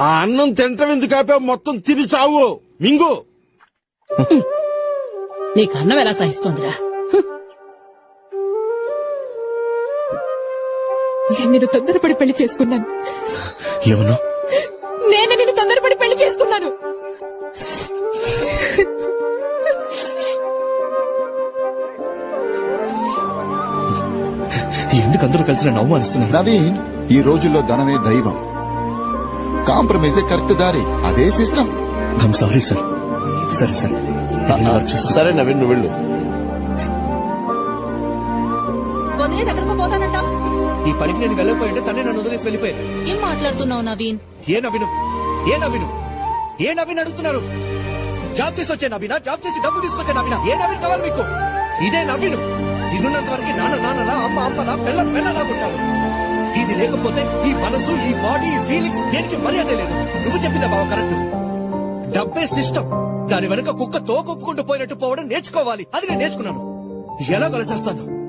ఆ అన్నం తింటం ఎందుకు ఆపావు? మొత్తం తిని చావు. మింగు. నీకు అన్నం ఎలా సహిస్తోందిరా? నేను నిన్ను తొందరపడి పెళ్లి చేసుకున్నాను. ఏమన్నా? నేను నిన్ను తొందరపడి పెళ్లి చేసుకున్నాను. ఎందుకు అందరూ కలిసి నన్ను అవమానిస్తున్నారు? నవీన్, ఈ రోజుల్లో ధనమే దైవం. కాంప్రమైజే కరెక్ట్ దారి. అదే సిస్టమ్. I'm sorry sir. సరే సార్. సరే నవీన్, నువ్వు వెళ్ళు. వదిలేసి ఎక్కడికో పోతానంటావు? ఈ పనికి నేను వెళ్ళకపోయింటే తనే నన్ను వదిలేసి వెళ్ళిపోయాను. ఏం మాట్లాడుతున్నావు నవీన్? ఏ నవీను? ఏ నవీను? ఏ నవీన్ అడుగుతున్నారు? జాబ్ చేసి వచ్చే నవీనా? జాబ్ చేసి డబ్బు తీసుకొచ్చే నవీనా? ఏ నవీన్ కావాలి మీకు? ఇదే నవీను. ఇదున్నంత వరకు నాన్నలా, అమ్మ అమ్మలా, పెళ్ళలా ఉంటారు. ఇది లేకపోతే ఈ మనసు, ఈ బాడీ, ఈ ఫీలింగ్స్ దేనికి మర్యాద లేదు. నువ్వు చెప్పిందా బావ కరెక్ట్. డబ్బే సిస్టమ్. దాని వెనక కుక్క తోకొప్పుకుంటూ పోయినట్టు పోవడం నేర్చుకోవాలి. అది నేను నేర్చుకున్నాను. ఎలా గెలిచేస్తాను?